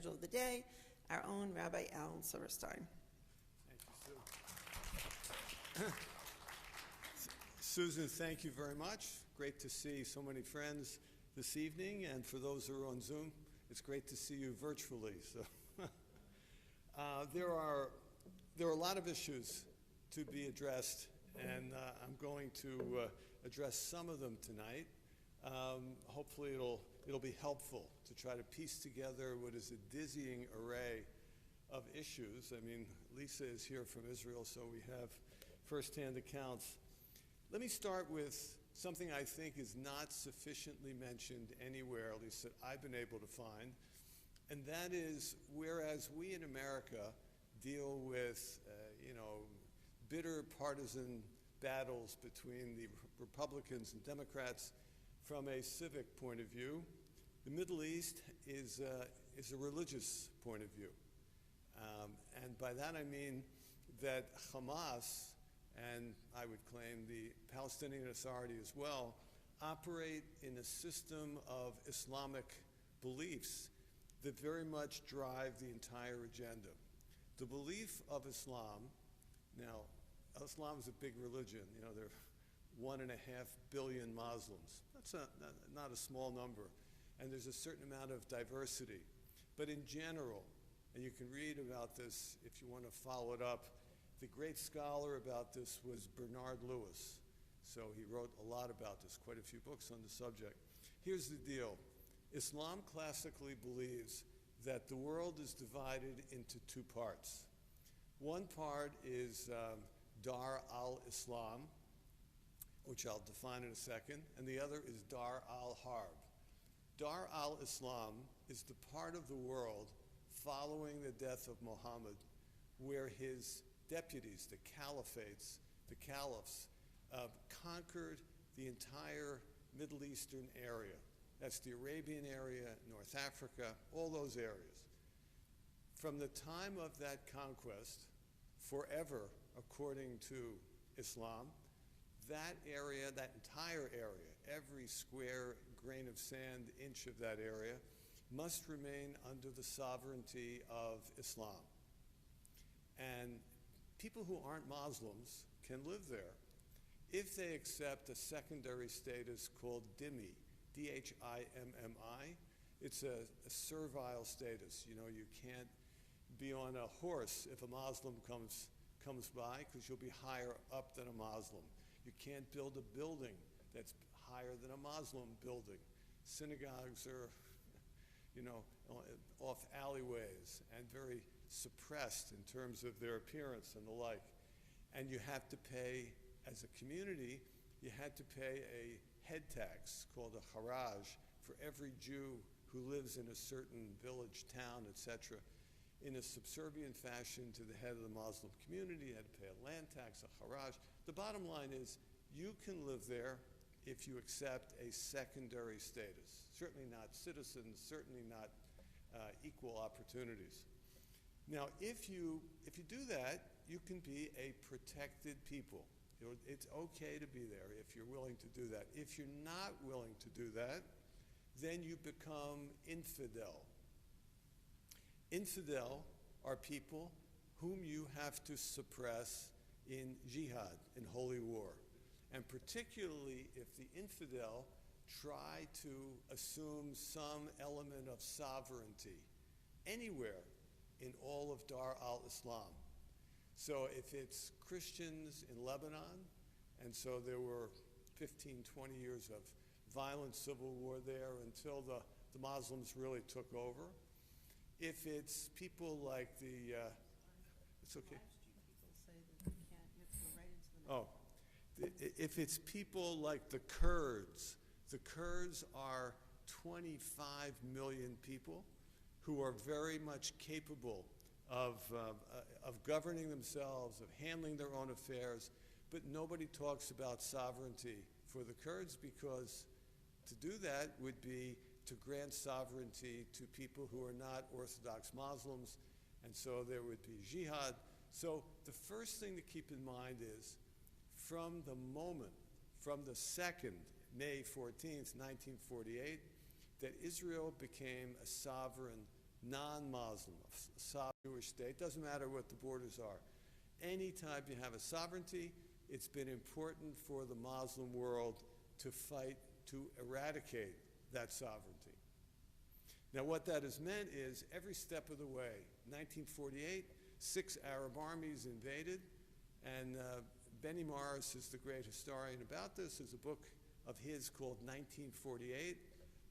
schedule of the day, our own Rabbi Alan Silverstein. Thank you, Sue. Susan, thank you very much. Great to see so many friends this evening, and for those who are on Zoom, it's great to see you virtually. So, there are a lot of issues to be addressed, and I'm going to address some of them tonight. Hopefully, it'll be helpful to try to piece together what is a dizzying array of issues. I mean, Lisa is here from Israel, so we have firsthand accounts. Let me start with something I think is not sufficiently mentioned anywhere, at least that I've been able to find, and that is, whereas we in America deal with, bitter partisan battles between the Republicans and Democrats from a civic point of view, the Middle East is a religious point of view. And by that I mean that Hamas, and I would claim the Palestinian Authority as well, operate in a system of Islamic beliefs that very much drive the entire agenda. The belief of Islam, now, Islam is a big religion. There are 1.5 billion Muslims. That's not a small number. And there's a certain amount of diversity. But in general, and you can read about this if you want to follow it up, the great scholar about this was Bernard Lewis. So he wrote a lot about this, quite a few books on the subject. Here's the deal. Islam classically believes that the world is divided into two parts. One part is Dar al-Islam, which I'll define in a second, and the other is Dar al-Harb. Dar al-Islam is the part of the world following the death of Muhammad where his deputies, the caliphs, conquered the entire Middle Eastern area. That's the Arabian area, North Africa, all those areas. From the time of that conquest, forever, according to Islam, that area, that entire area, every square grain of sand, inch of that area, must remain under the sovereignty of Islam. And people who aren't Muslims can live there if they accept a secondary status called dhimmi, D-H-I-M-M-I. It's a servile status. You can't be on a horse if a Muslim comes by, because you'll be higher up than a Muslim. You can't build a building that's higher than a Muslim building. Synagogues are, off alleyways and very suppressed in terms of their appearance and the like. And you have to pay, as a community, you had to pay a head tax called a haraj for every Jew who lives in a certain village, town, etc., in a subservient fashion to the head of the Muslim community. You had to pay a land tax, a haraj. The bottom line is, you can live there if you accept a secondary status. Certainly not citizens, certainly not equal opportunities. Now, if you do that, you can be a protected people. It's okay to be there if you're willing to do that. If you're not willing to do that, then you become infidel. Infidel are people whom you have to suppress in jihad, in holy war. And particularly if the infidel try to assume some element of sovereignty anywhere in all of Dar al-Islam. So if it's Christians in Lebanon, and so there were 15, 20 years of violent civil war there until the Muslims really took over. If it's people like it's okay. If it's people like the Kurds are 25 million people who are very much capable of governing themselves, of handling their own affairs, but nobody talks about sovereignty for the Kurds, because to do that would be to grant sovereignty to people who are not Orthodox Muslims, and so there would be jihad. So the first thing to keep in mind is, from the second, May 14th, 1948, that Israel became a sovereign non-Muslim, a sovereign Jewish state, doesn't matter what the borders are. Anytime you have a sovereignty, it's been important for the Muslim world to fight to eradicate that sovereignty. Now, what that has meant is every step of the way, 1948, 6 Arab armies invaded, and Benny Morris is the great historian about this. There's a book of his called 1948.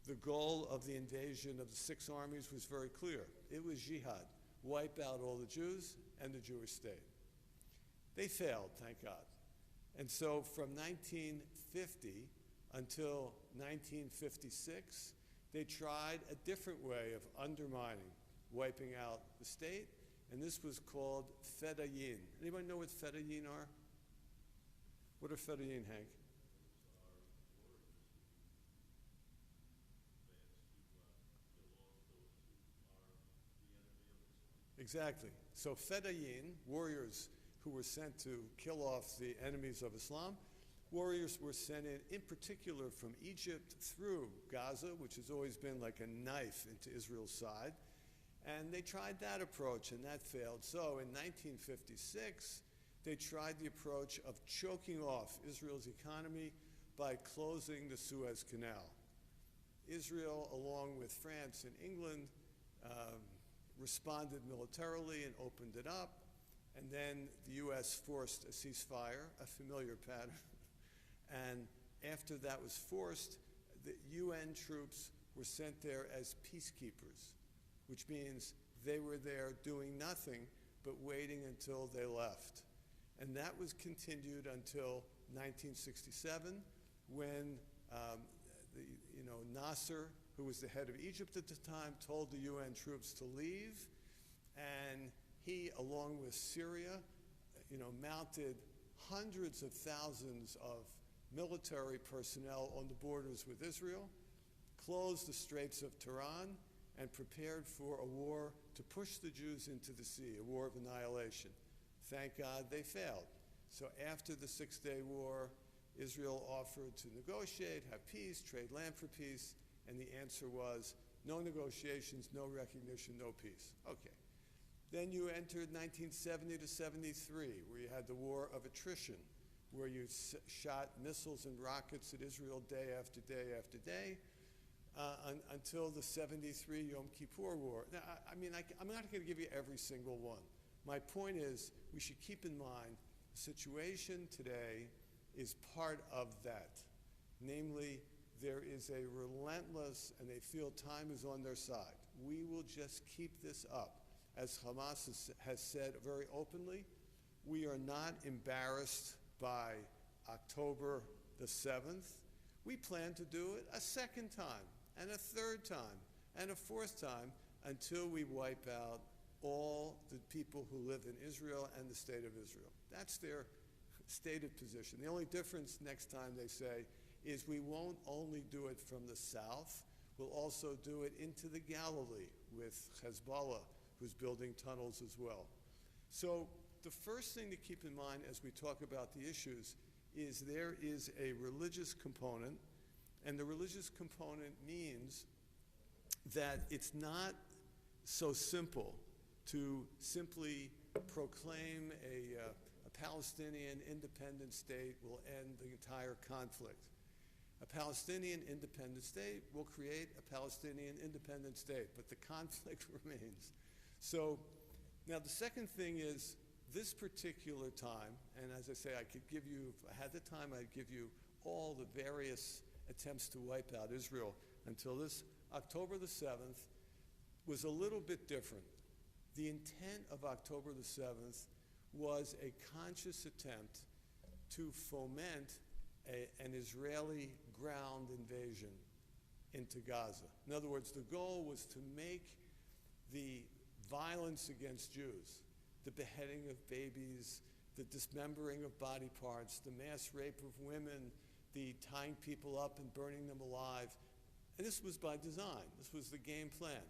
The goal of the invasion of the 6 armies was very clear. It was jihad, wipe out all the Jews and the Jewish state. They failed, thank God. And so from 1950 until 1956, they tried a different way of undermining, wiping out the state, and this was called Fedayeen. Anybody know what Fedayeen are? What are Fedayeen, Hank? Exactly. So Fedayeen, warriors who were sent to kill off the enemies of Islam, warriors were sent in particular from Egypt through Gaza, which has always been like a knife into Israel's side. And they tried that approach, and that failed. So in 1956, they tried the approach of choking off Israel's economy by closing the Suez Canal. Israel, along with France and England, responded militarily and opened it up. And then the U.S. forced a ceasefire, a familiar pattern. And after that was forced, the UN troops were sent there as peacekeepers, which means they were there doing nothing but waiting until they left. And that was continued until 1967, when Nasser, who was the head of Egypt at the time, told the UN troops to leave, and he, along with Syria, mounted hundreds of thousands of military personnel on the borders with Israel, closed the Straits of Tiran, and prepared for a war to push the Jews into the sea, a war of annihilation. Thank God they failed. So after the Six-Day War, Israel offered to negotiate, have peace, trade land for peace, and the answer was no negotiations, no recognition, no peace. Okay. Then you entered 1970 to 73, where you had the war of attrition, where you shot missiles and rockets at Israel day after day after day, until the 73 Yom Kippur War. Now, I'm not going to give you every single one. My point is, we should keep in mind the situation today is part of that. Namely, there is a relentless, and they feel time is on their side. We will just keep this up. As Hamas has said very openly, we are not embarrassed by October the 7th. We plan to do it a second time, and a third time, and a fourth time, until we wipe out all the people who live in Israel and the state of Israel. That's their stated position. The only difference next time, they say, is we won't only do it from the south, we'll also do it into the Galilee with Hezbollah, who's building tunnels as well. So the first thing to keep in mind as we talk about the issues is there is a religious component, and the religious component means that it's not so simple to simply proclaim a Palestinian independent state will end the entire conflict. A Palestinian independent state will create a Palestinian independent state, but the conflict remains. So now the second thing is this particular time, and as I say, I could give you, if I had the time, I'd give you all the various attempts to wipe out Israel until this October the 7th was a little bit different. The intent of October the 7th was a conscious attempt to foment an Israeli ground invasion into Gaza. In other words, the goal was to make the violence against Jews, the beheading of babies, the dismembering of body parts, the mass rape of women, the tying people up and burning them alive. And this was by design. This was the game plan.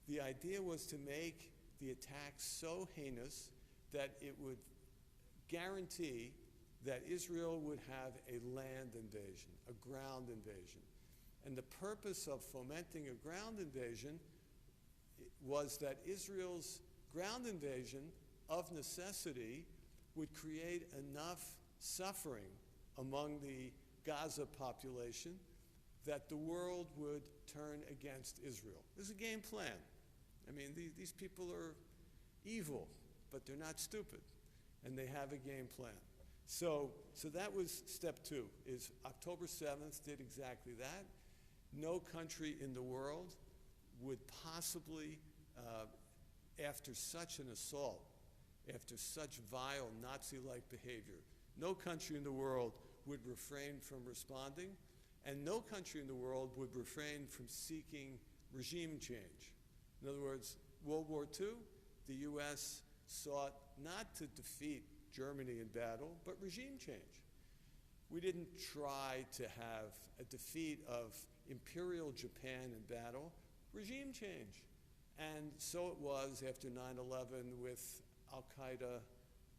The idea was to make the attack so heinous that it would guarantee that Israel would have a land invasion, a ground invasion. And the purpose of fomenting a ground invasion was that Israel's ground invasion of necessity would create enough suffering among the Gaza population that the world would turn against Israel. There's a game plan. I mean, these people are evil, but they're not stupid, and they have a game plan. So that was step two, is October 7th did exactly that. No country in the world would possibly, after such an assault, after such vile Nazi-like behavior, no country in the world would refrain from responding, and no country in the world would refrain from seeking regime change. In other words, World War II, the U.S. sought not to defeat Germany in battle, but regime change. We didn't try to have a defeat of Imperial Japan in battle, regime change. And so it was after 9/11 with Al-Qaeda,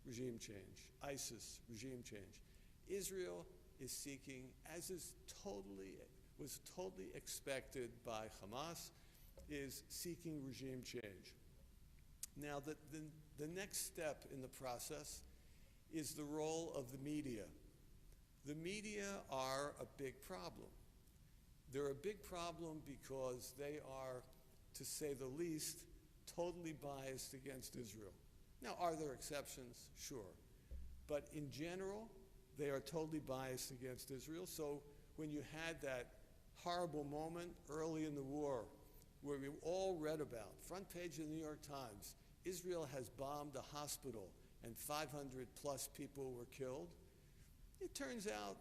regime change, ISIS, regime change. Israel is seeking, as was totally expected by Hamas, is seeking regime change. Now, the next step in the process is the role of the media. The media are a big problem. They're a big problem because they are, to say the least, totally biased against Israel. Now, are there exceptions? Sure. But in general, they are totally biased against Israel. So when you had that horrible moment early in the war where we all read about, front page of the New York Times, Israel has bombed a hospital and 500 plus people were killed. It turns out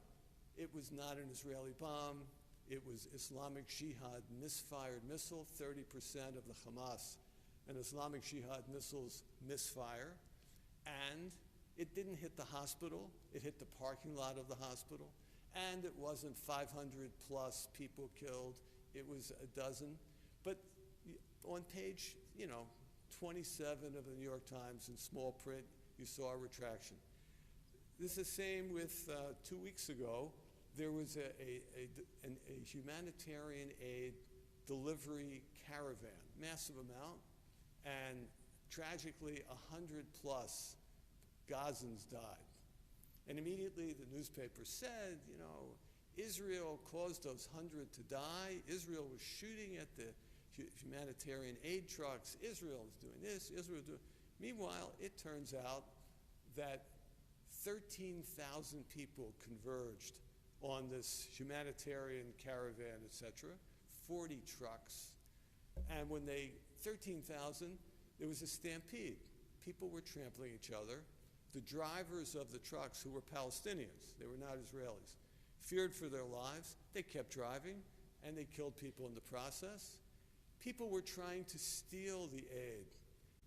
it was not an Israeli bomb. It was Islamic Jihad misfired missile. 30% of the Hamas and Islamic Jihad missiles misfire. And it didn't hit the hospital. It hit the parking lot of the hospital. And it wasn't 500 plus people killed. It was a dozen. But on page, 27 of the New York Times in small print, you saw a retraction. This is the same with 2 weeks ago. There was a humanitarian aid delivery caravan, massive amount, and tragically 100 plus Gazans died. And immediately the newspaper said, Israel caused those 100 to die. Israel was shooting at the humanitarian aid trucks. Israel is doing this. Israel is doing. Meanwhile, it turns out that 13,000 people converged on this humanitarian caravan, etc., 40 trucks. And when 13,000, there was a stampede. People were trampling each other. The drivers of the trucks, who were Palestinians, they were not Israelis, feared for their lives. They kept driving, and they killed people in the process. People were trying to steal the aid.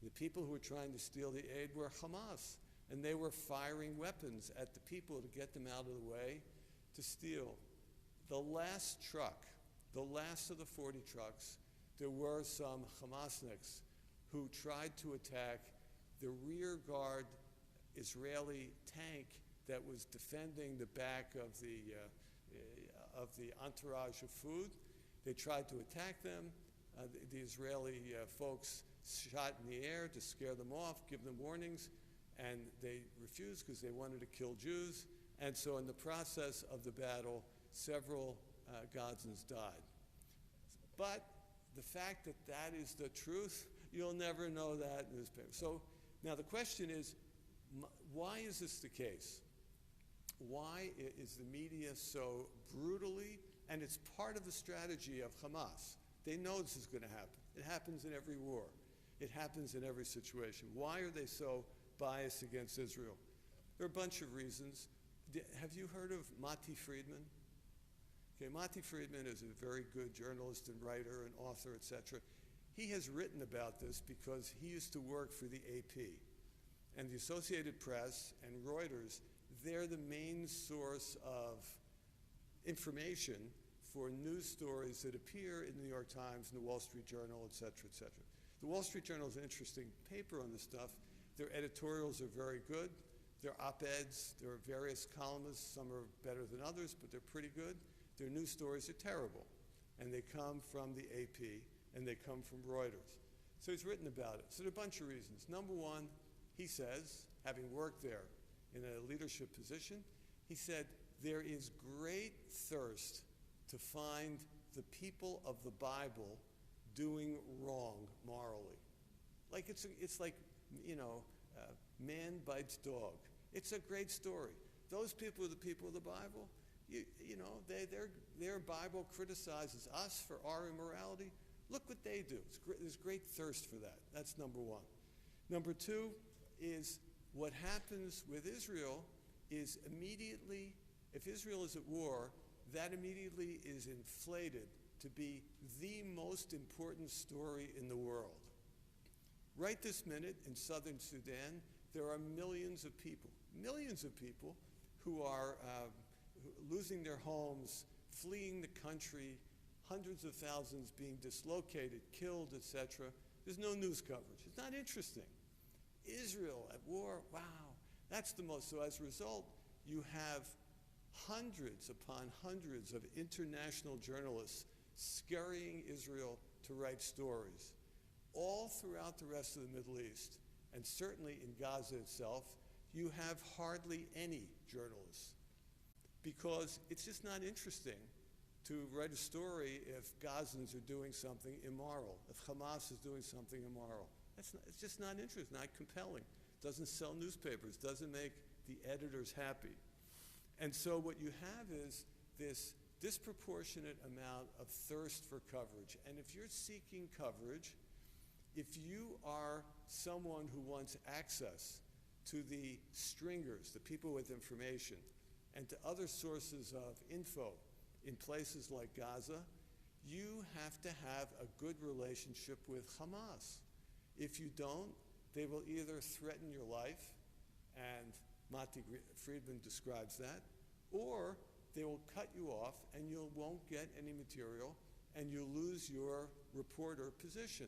The people who were trying to steal the aid were Hamas, and they were firing weapons at the people to get them out of the way to steal. The last truck, the last of the 40 trucks, there were some Hamasniks who tried to attack the rear guard Israeli tank that was defending the back of the entourage of food. They tried to attack them. The Israeli folks shot in the air to scare them off, give them warnings, and they refused because they wanted to kill Jews. And so in the process of the battle, several Gazans died. But the fact that that is the truth, you'll never know that in newspaper. So now the question is, why is this the case? Why is the media so brutally, and it's part of the strategy of Hamas. They know this is going to happen. It happens in every war. It happens in every situation. Why are they so biased against Israel? There are a bunch of reasons. Have you heard of Mati Friedman? Okay, Mati Friedman is a very good journalist and writer and author, etc. He has written about this because he used to work for the AP. And the Associated Press and Reuters, they're the main source of information for news stories that appear in the New York Times and the Wall Street Journal, et cetera, et cetera. The Wall Street Journal is an interesting paper on this stuff. Their editorials are very good. Their op-eds, there are various columnists. Some are better than others, but they're pretty good. Their news stories are terrible. And they come from the AP, and they come from Reuters. So he's written about it. So there are a bunch of reasons. Number one, he says, having worked there in a leadership position, he said, there is great thirst to find the people of the Bible doing wrong morally. Like it's like, man bites dog. It's a great story. Those people are the people of the Bible. Their Bible criticizes us for our immorality. Look what they do. There's great thirst for that. That's number one. Number two is what happens with Israel is immediately, if Israel is at war, that immediately is inflated to be the most important story in the world. Right this minute in southern Sudan, there are millions of people who are losing their homes, fleeing the country, hundreds of thousands being dislocated, killed, etc. There's no news coverage. It's not interesting. Israel at war, wow, that's the most. So as a result, you have hundreds upon hundreds of international journalists scurrying Israel to write stories. All throughout the rest of the Middle East, and certainly in Gaza itself, you have hardly any journalists, because it's just not interesting to write a story if Gazans are doing something immoral, if Hamas is doing something immoral. It's just not interesting, not compelling. Doesn't sell newspapers, doesn't make the editors happy. And so what you have is this disproportionate amount of thirst for coverage. And if you're seeking coverage, if you are someone who wants access to the stringers, the people with information, and to other sources of info in places like Gaza, you have to have a good relationship with Hamas. If you don't, they will either threaten your life, and Mati Friedman describes that, or they will cut you off and you won't get any material and you'll lose your reporter position.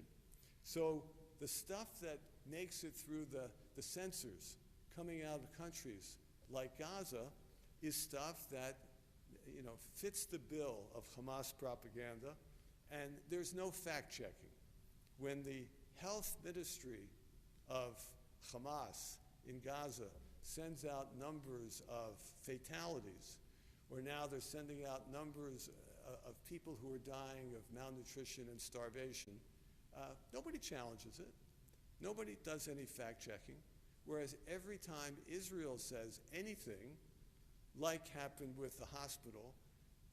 So the stuff that makes it through the censors coming out of countries like Gaza is stuff that fits the bill of Hamas propaganda, and there's no fact-checking. When the health ministry of Hamas in Gaza sends out numbers of fatalities, or now they're sending out numbers of people who are dying of malnutrition and starvation, nobody challenges it. Nobody does any fact-checking. Whereas every time Israel says anything, like happened with the hospital,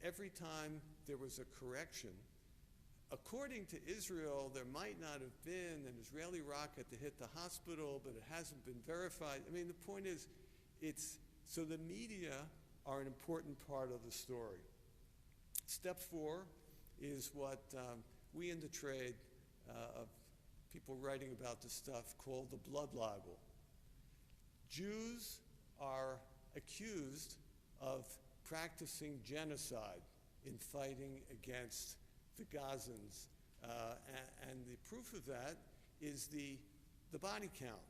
every time there was a correction, according to Israel, there might not have been an Israeli rocket to hit the hospital, but it hasn't been verified. I mean, the point is, so the media are an important part of the story. Step 4 is what we in the trade of people writing about this stuff call the blood libel. Jews are accused of practicing genocide in fighting against the Gazans, and the proof of that is the body count.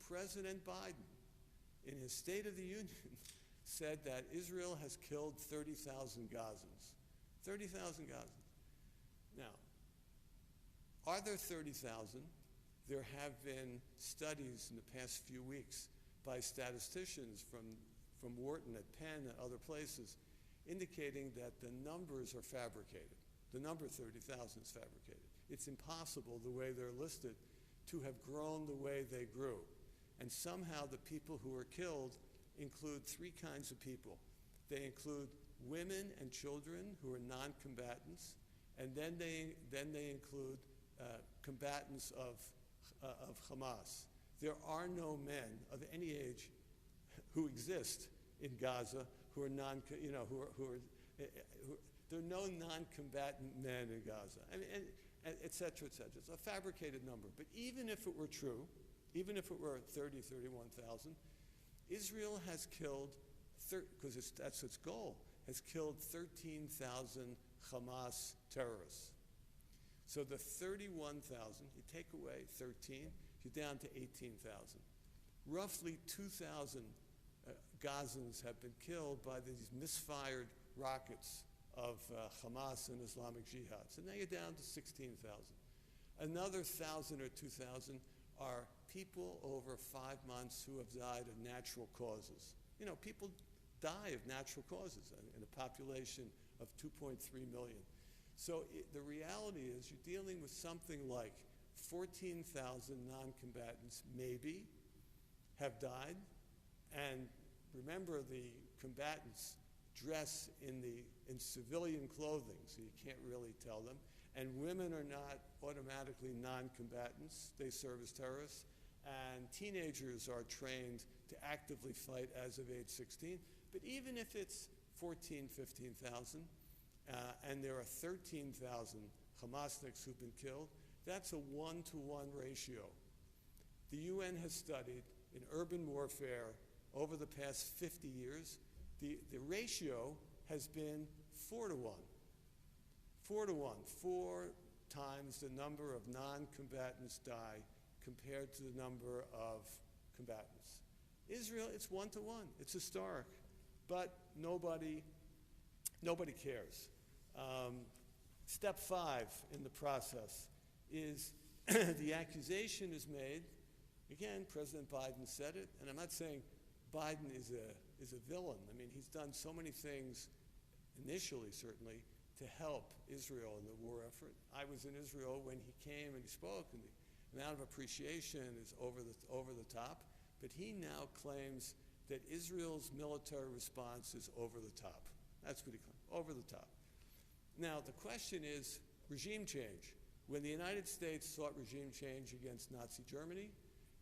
President Biden, in his State of the Union, said that Israel has killed 30,000 Gazans. 30,000 Gazans. Now, are there 30,000? There have been studies in the past few weeks by statisticians from Wharton at Penn and other places indicating that the numbers are fabricated. The number 30,000 is fabricated. It's impossible, the way they're listed, to have grown the way they grew. And somehow the people who are killed include 3 kinds of people. They include women and children who are non-combatants, and then they include combatants of Hamas. There are no men of any age who exist in Gaza who are there are no non-combatant men in Gaza, and et cetera, et cetera. It's a fabricated number. But even if it were true, even if it were 30, 31,000, Israel has killed, because that's its goal, has killed 13,000 Hamas terrorists. So the 31,000, you take away 13, you're down to 18,000. Roughly 2,000 Gazans have been killed by these misfired rockets of Hamas and Islamic Jihad. So now you're down to 16,000. Another 1,000 or 2,000 are people over 5 months who have died of natural causes. You know, people die of natural causes in a population of 2.3 million. So the reality is you're dealing with something like 14,000 non-combatants maybe have died. And remember, the combatants dress in civilian clothing, so you can't really tell them. And women are not automatically non-combatants. They serve as terrorists. And teenagers are trained to actively fight as of age 16. But even if it's 14, 15,000, and there are 13,000 Hamasniks who've been killed, that's a 1-to-1 ratio. The UN has studied in urban warfare over the past 50 years, the ratio has been 4-to-1. 4-to-1, 4 times the number of non-combatants die compared to the number of combatants. Israel, it's 1-to-1. It's historic, but nobody cares. Step 5 in the process is the accusation is made. Again, President Biden said it, and I'm not saying Biden is a villain. I mean, he's done so many things, initially certainly, to help Israel in the war effort. I was in Israel when he came and he spoke, and the amount of appreciation is over the top. But he now claims that Israel's military response is over the top. That's what he claims, over the top. Now, the question is regime change. When the United States sought regime change against Nazi Germany,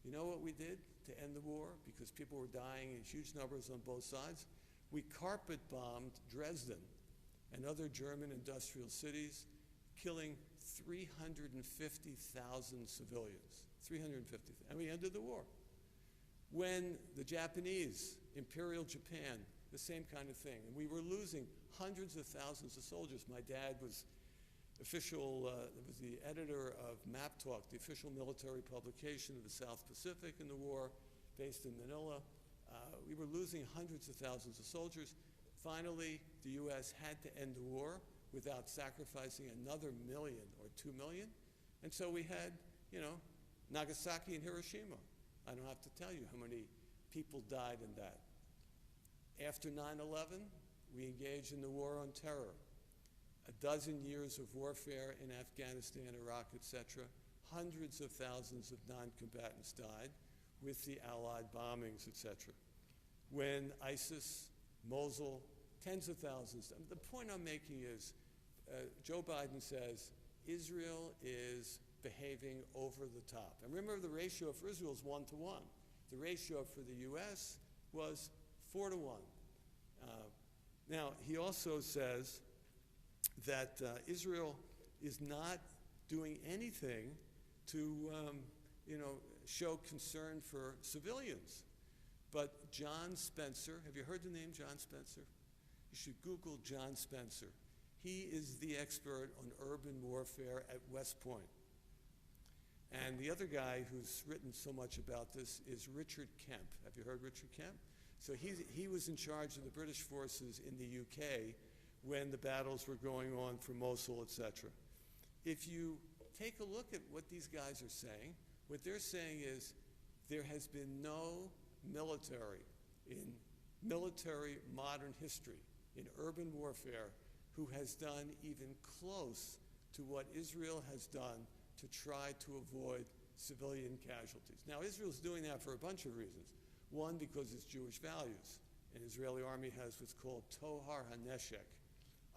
you know what we did to end the war? Because people were dying in huge numbers on both sides. We carpet bombed Dresden and other German industrial cities, killing 350,000 civilians. 350,000. And we ended the war. When the Japanese, Imperial Japan, the same kind of thing. And we were losing hundreds of thousands of soldiers. My dad was was the editor of Map Talk, the official military publication of the South Pacific in the war, based in Manila. We were losing hundreds of thousands of soldiers. Finally, the U.S. had to end the war without sacrificing another 1 million or 2 million. And so we had, Nagasaki and Hiroshima. I don't have to tell you how many people died in that. After 9/11, we engaged in the war on terror. 12 years of warfare in Afghanistan, Iraq, etc. Hundreds of thousands of non-combatants died with the Allied bombings, etc. When ISIS, Mosul, tens of thousands. The point I'm making is Joe Biden says Israel is behaving over the top. And remember, the ratio for Israel is 1-to-1. The ratio for the U.S. was 4-to-1. Now, he also says that Israel is not doing anything to, show concern for civilians. But John Spencer, have you heard the name John Spencer? You should Google John Spencer. He is the expert on urban warfare at West Point. And the other guy who's written so much about this is Richard Kemp. Have you heard Richard Kemp? So he was in charge of the British forces in the UK when the battles were going on for Mosul, etc. If you take a look at what these guys are saying, what they're saying is there has been no military in military modern history, in urban warfare, who has done even close to what Israel has done to try to avoid civilian casualties. Now, Israel's doing that for a bunch of reasons. One, because it's Jewish values. An Israeli army has what's called Tohar HaNeshek,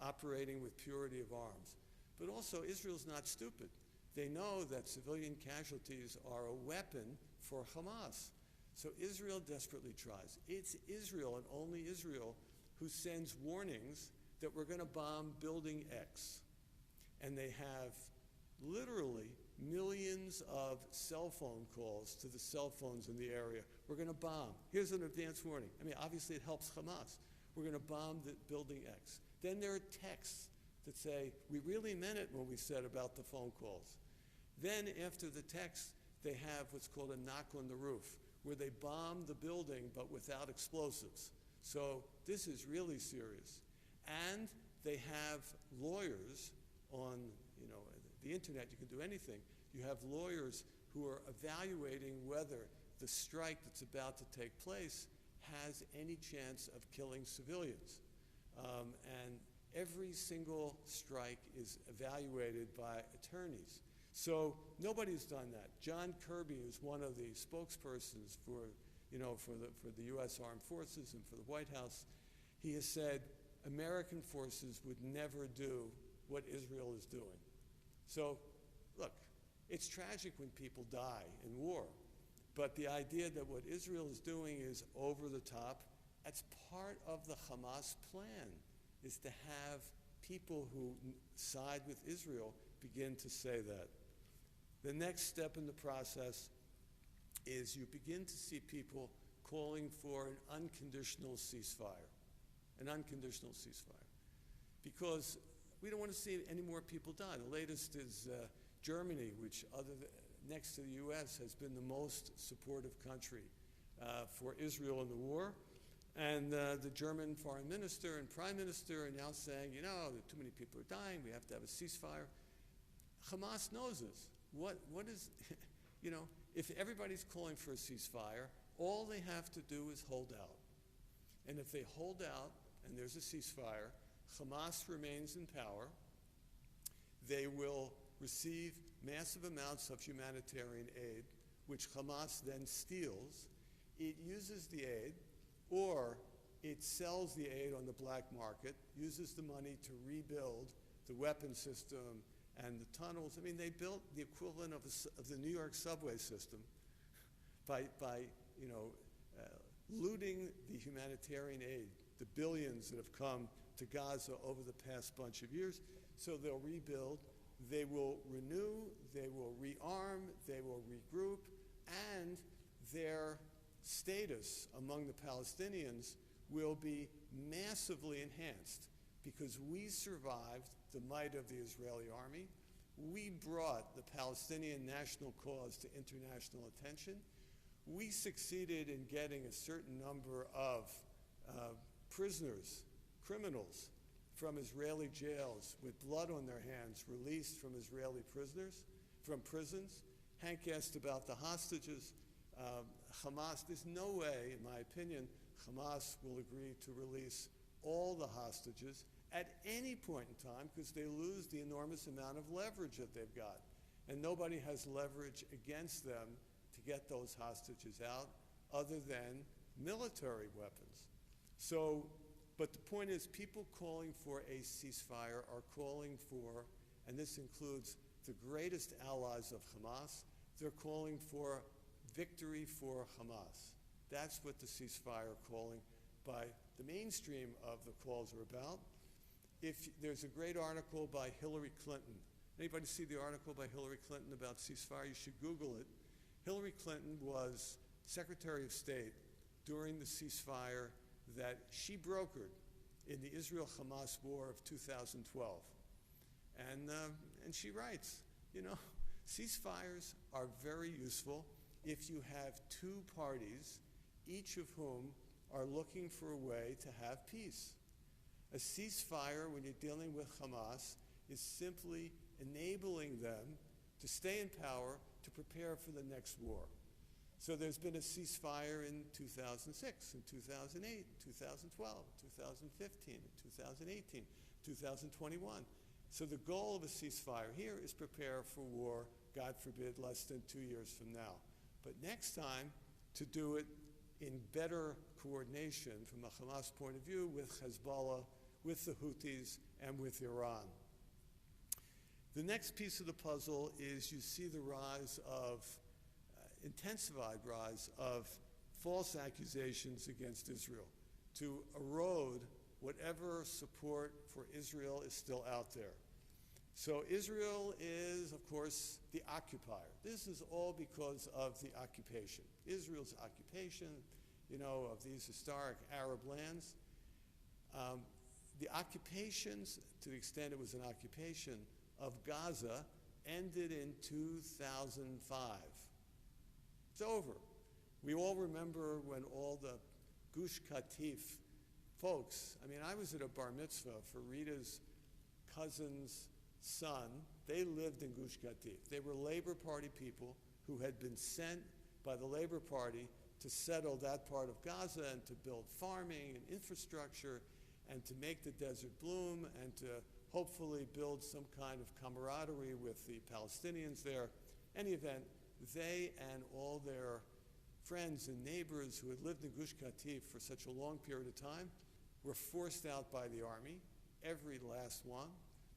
operating with purity of arms. But also, Israel's not stupid. They know that civilian casualties are a weapon for Hamas. So Israel desperately tries. It's Israel, and only Israel, who sends warnings that we're going to bomb Building X. And they have literally millions of cell phone calls to the cell phones in the area. We're going to bomb. Here's an advance warning. I mean, obviously it helps Hamas. We're going to bomb the Building X. Then there are texts that say, we really meant it when we said about the phone calls. Then after the text, they have what's called a knock on the roof, where they bomb the building but without explosives. So this is really serious. And they have lawyers on, the internet, you can do anything. you have lawyers who are evaluating whether the strike that's about to take place has any chance of killing civilians. And every single strike is evaluated by attorneys. So nobody's done that. John Kirby is one of the spokespersons for the U.S. Armed Forces and for the White House. He has said American forces would never do what Israel is doing. So, look, it's tragic when people die in war, but the idea that what Israel is doing is over the top, that's part of the Hamas plan, is to have people who side with Israel begin to say that. The next step in the process is you begin to see people calling for an unconditional ceasefire. An unconditional ceasefire. Because we don't want to see any more people die. The latest is Germany, which next to the U.S. has been the most supportive country for Israel in the war. And the German foreign minister and prime minister are now saying, too many people are dying, we have to have a ceasefire. Hamas knows this. What is, if everybody's calling for a ceasefire, all they have to do is hold out. And if they hold out and there's a ceasefire, Hamas remains in power. They will receive massive amounts of humanitarian aid, which Hamas then steals. It uses the aid, or it sells the aid on the black market, uses the money to rebuild the weapon system and the tunnels. I mean, they built the equivalent of the New York subway system by looting the humanitarian aid, the billions that have come to Gaza over the past bunch of years. So they'll rebuild, they will renew, they will rearm, they will regroup, and their status among the Palestinians will be massively enhanced because we survived the might of the Israeli army. We brought the Palestinian national cause to international attention. We succeeded in getting a certain number of prisoners, criminals, from Israeli jails with blood on their hands, released from Israeli prisons. Hank asked about the hostages. Hamas, there's no way, in my opinion, Hamas will agree to release all the hostages at any point in time because they lose the enormous amount of leverage that they've got. And nobody has leverage against them to get those hostages out other than military weapons. So, but the point is, people calling for a ceasefire are calling for, and this includes the greatest allies of Hamas, they're calling for victory for Hamas. That's what the ceasefire calling by the mainstream of the calls are about. If there's a great article by Hillary Clinton. Anybody see the article by Hillary Clinton about ceasefire? You should Google it. Hillary Clinton was Secretary of State during the ceasefire that she brokered in the Israel-Hamas war of 2012. And she writes, ceasefires are very useful if you have two parties, each of whom are looking for a way to have peace. A ceasefire, when you're dealing with Hamas, is simply enabling them to stay in power to prepare for the next war. So there's been a ceasefire in 2006, in 2008, 2012, 2015, 2018, 2021. So the goal of a ceasefire here is prepare for war, God forbid, less than 2 years from now. But next time, to do it in better coordination from a Hamas point of view with Hezbollah, with the Houthis, and with Iran. The next piece of the puzzle is you see the rise of, intensified rise of false accusations against Israel to erode whatever support for Israel is still out there. So Israel is, of course, the occupier. This is all because of the occupation. Israel's occupation, of these historic Arab lands. The occupations, to the extent it was an occupation, of Gaza ended in 2005. It's over. We all remember when all the Gush Katif folks, I was at a bar mitzvah for Rita's cousin's son, they lived in Gush Katif. They were Labor Party people who had been sent by the Labor Party to settle that part of Gaza and to build farming and infrastructure and to make the desert bloom and to hopefully build some kind of camaraderie with the Palestinians there. Any event, they and all their friends and neighbors who had lived in Gush Katif for such a long period of time were forced out by the army, every last one.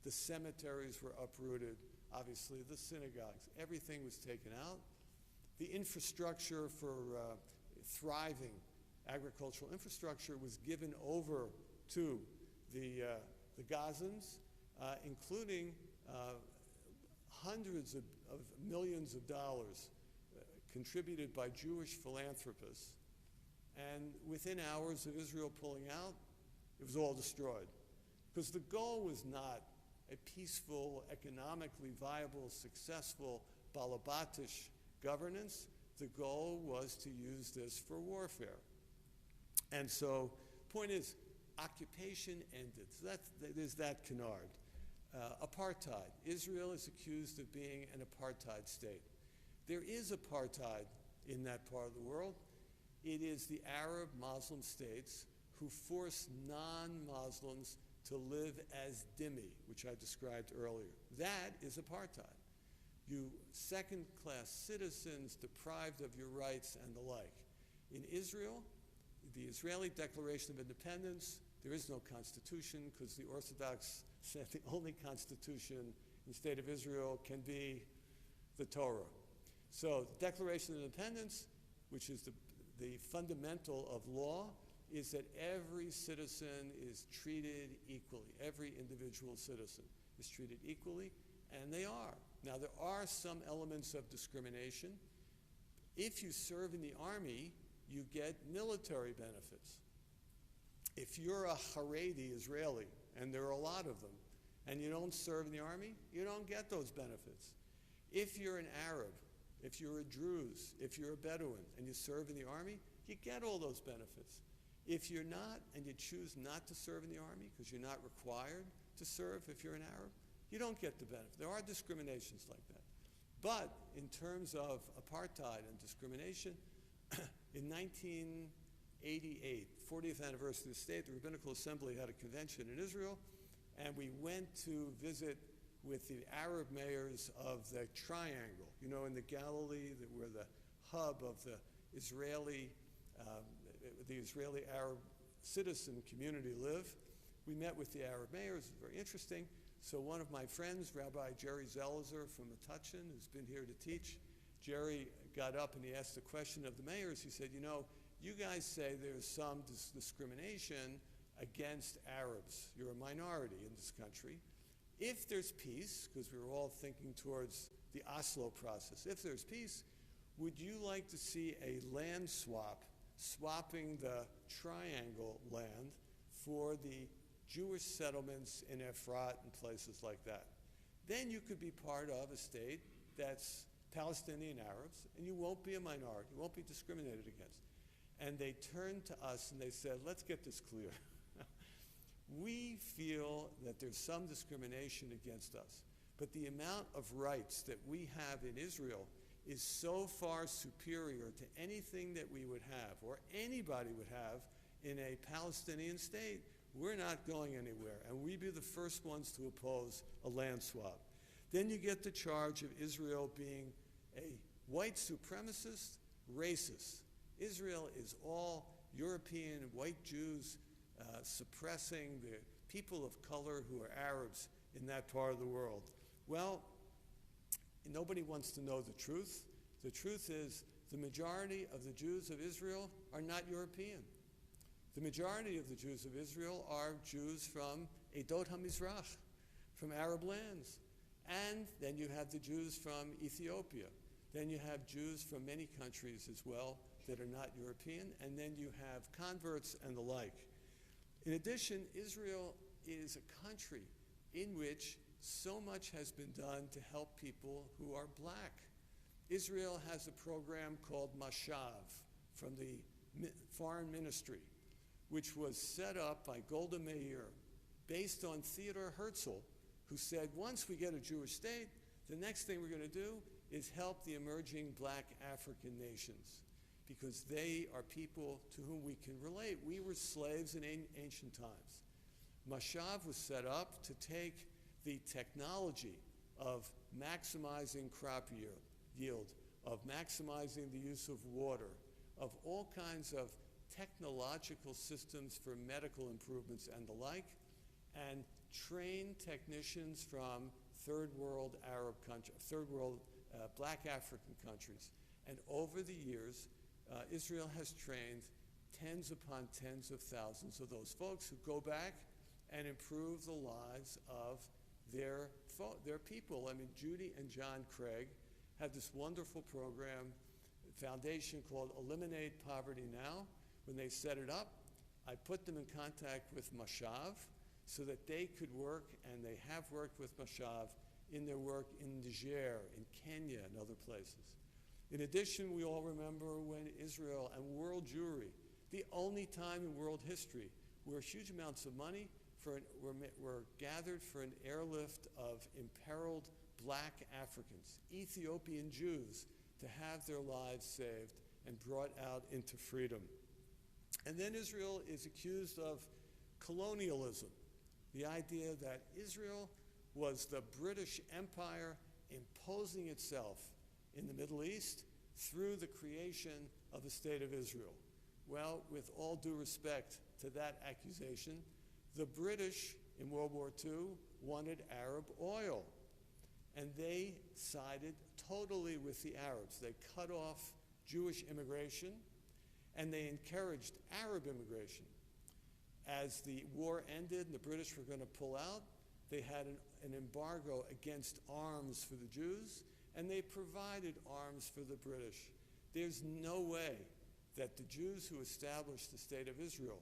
The cemeteries were uprooted, obviously the synagogues, everything was taken out. The infrastructure for thriving agricultural infrastructure was given over to the Gazans, including hundreds of millions of dollars contributed by Jewish philanthropists. And within hours of Israel pulling out, it was all destroyed. Because the goal was not a peaceful, economically viable, successful Balabatish governance. The goal was to use this for warfare. And so, point is, occupation ended. So there's that canard. Apartheid. Israel is accused of being an apartheid state. There is apartheid in that part of the world. It is the Arab Muslim states who force non-Muslims to live as dhimmi, which I described earlier. That is apartheid. You second-class citizens deprived of your rights and the like. In Israel, the Israeli Declaration of Independence, there is no constitution because the Orthodox said the only constitution in the state of Israel can be the Torah. So the Declaration of Independence, which is the fundamental of law, is that every citizen is treated equally. Every individual citizen is treated equally, and they are. Now, there are some elements of discrimination. If you serve in the army, you get military benefits. If you're a Haredi Israeli, and there are a lot of them, and you don't serve in the army, you don't get those benefits. If you're an Arab, if you're a Druze, if you're a Bedouin, and you serve in the army, you get all those benefits. If you're not, and you choose not to serve in the army because you're not required to serve if you're an Arab, you don't get the benefit. There are discriminations like that. But in terms of apartheid and discrimination, in 1988, 40th anniversary of the state, the Rabbinical Assembly had a convention in Israel, and we went to visit with the Arab mayors of the Triangle, you know, in the Galilee, where the hub of the Israeli Arab citizen community live. We met with the Arab mayors. It was very interesting. So one of my friends, Rabbi Jerry Zelizer from Metuchen, who's been here to teach, Jerry got up and he asked the question of the mayors. He said, you know, you guys say there's some discrimination against Arabs. You're a minority in this country. If there's peace, because we were all thinking towards the Oslo process, if there's peace, would you like to see a land swap, swapping the Triangle land for the Jewish settlements in Efrat and places like that? Then you could be part of a state that's Palestinian Arabs, and you won't be a minority, you won't be discriminated against. And they turned to us and they said, let's get this clear. We feel that there's some discrimination against us, but the amount of rights that we have in Israel is so far superior to anything that we would have or anybody would have in a Palestinian state. We're not going anywhere, and we'd be the first ones to oppose a land swap. Then you get the charge of Israel being a white supremacist, racist. Israel is all European white Jews suppressing the people of color who are Arabs in that part of the world. Well, nobody wants to know the truth. The truth is the majority of the Jews of Israel are not European. The majority of the Jews of Israel are Jews from Edot HaMizrach, from Arab lands. And then you have the Jews from Ethiopia. Then you have Jews from many countries as well that are not European. And then you have converts and the like. In addition, Israel is a country in which so much has been done to help people who are black. Israel has a program called Mashav from the Foreign Ministry, which was set up by Golda Meir based on Theodor Herzl, who said, once we get a Jewish state, the next thing we're going to do is help the emerging black African nations, because they are people to whom we can relate. We were slaves in ancient times. Mashav was set up to take the technology of maximizing crop yield, of maximizing the use of water, of all kinds of technological systems for medical improvements and the like, and train technicians from third world black African countries. And over the years, Israel has trained tens upon tens of thousands of those folks who go back and improve the lives of their people. I mean, Judy and John Craig had this wonderful program, foundation called Eliminate Poverty Now. When they set it up, I put them in contact with Mashav so that they could work, and they have worked with Mashav in their work in Niger, in Kenya, and other places. In addition, we all remember when Israel and world Jewry, the only time in world history where huge amounts of money were gathered for an airlift of imperiled black Africans, Ethiopian Jews, to have their lives saved and brought out into freedom. And then Israel is accused of colonialism, the idea that Israel was the British Empire imposing itself in the Middle East through the creation of the State of Israel. Well, with all due respect to that accusation, the British in World War II wanted Arab oil, and they sided totally with the Arabs. They cut off Jewish immigration, and they encouraged Arab immigration. As the war ended and the British were going to pull out, they had an embargo against arms for the Jews, and they provided arms for the British. There's no way that the Jews who established the State of Israel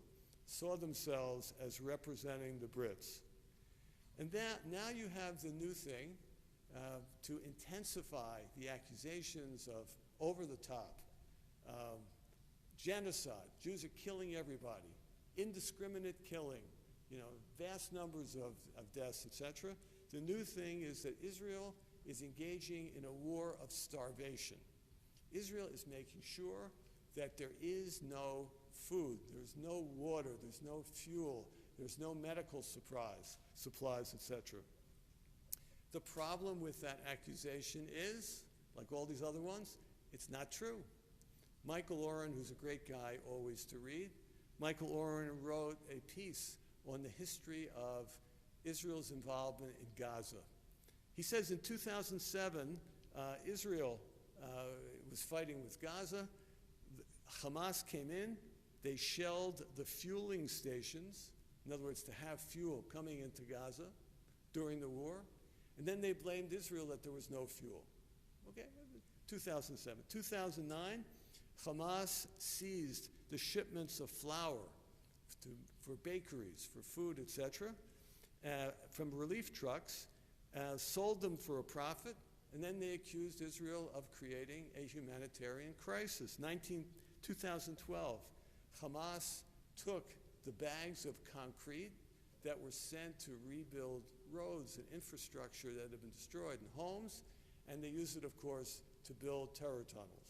saw themselves as representing the Brits. And now you have the new thing to intensify the accusations of over-the-top, genocide. Jews are killing everybody, indiscriminate killing, vast numbers of deaths, etc. The new thing is that Israel is engaging in a war of starvation. Israel is making sure that there is no food, there's no water, there's no fuel, there's no medical supplies, etc. The problem with that accusation is, like all these other ones, it's not true. Michael Oren, who's a great guy always to read, Michael Oren wrote a piece on the history of Israel's involvement in Gaza. He says in 2007, Israel was fighting with Gaza. Hamas came in. They shelled the fueling stations, in other words, to have fuel coming into Gaza during the war. And then they blamed Israel that there was no fuel. Okay, 2007. 2009, Hamas seized the shipments of flour for bakeries, for food, etc., from relief trucks, sold them for a profit, and then they accused Israel of creating a humanitarian crisis. 2012, Hamas took the bags of concrete that were sent to rebuild roads and infrastructure that had been destroyed and homes, and they used it, of course, to build terror tunnels.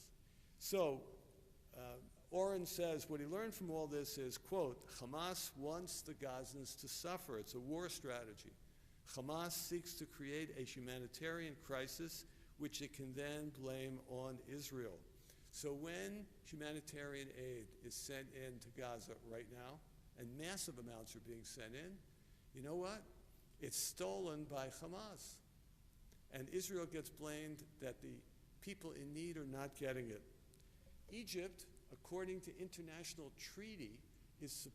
So, Oren says what he learned from all this is, quote, Hamas wants the Gazans to suffer. It's a war strategy. Hamas seeks to create a humanitarian crisis which it can then blame on Israel. So when humanitarian aid is sent into Gaza right now, and massive amounts are being sent in, you know what? It's stolen by Hamas. And Israel gets blamed that the people in need are not getting it. Egypt, according to international treaty, is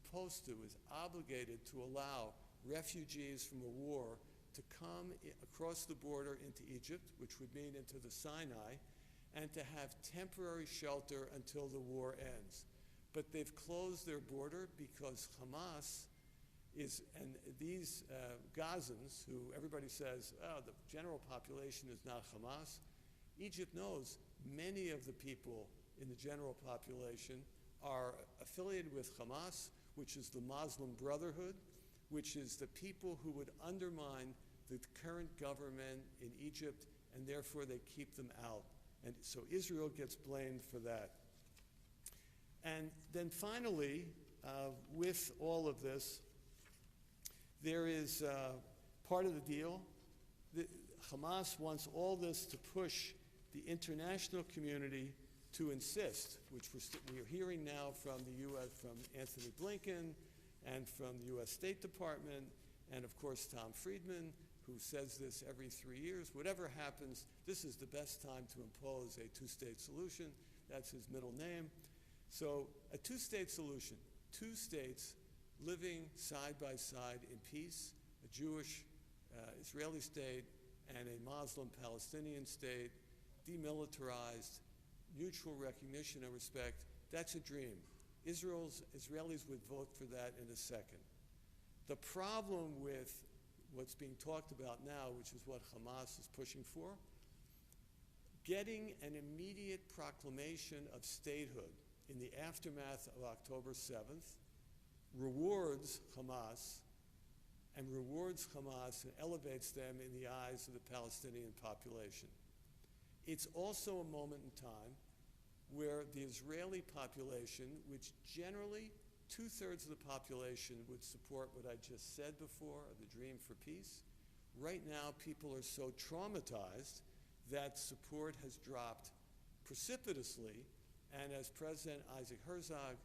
obligated to allow refugees from a war to come across the border into Egypt, which would mean into the Sinai, and to have temporary shelter until the war ends. But they've closed their border because Hamas and these Gazans, who everybody says, oh, the general population is not Hamas, Egypt knows many of the people in the general population are affiliated with Hamas, which is the Muslim Brotherhood, which is the people who would undermine the current government in Egypt, and therefore they keep them out. And so Israel gets blamed for that. And then finally, with all of this, there is part of the deal. Hamas wants all this to push the international community to insist, which we're hearing now from the U.S., from Anthony Blinken and from the U.S. State Department, and of course Tom Friedman, who says this every 3 years. Whatever happens, this is the best time to impose a two-state solution. That's his middle name. So a two-state solution, two states living side by side in peace, a Jewish Israeli state and a Muslim Palestinian state, demilitarized, mutual recognition and respect, that's a dream. Israelis would vote for that in a second. The problem with what's being talked about now, which is what Hamas is pushing for, getting an immediate proclamation of statehood in the aftermath of October 7th rewards Hamas and elevates them in the eyes of the Palestinian population. It's also a moment in time where the Israeli population, which generally 2/3 of the population would support what I just said before, the dream for peace. Right now, people are so traumatized that support has dropped precipitously. And as President Isaac Herzog,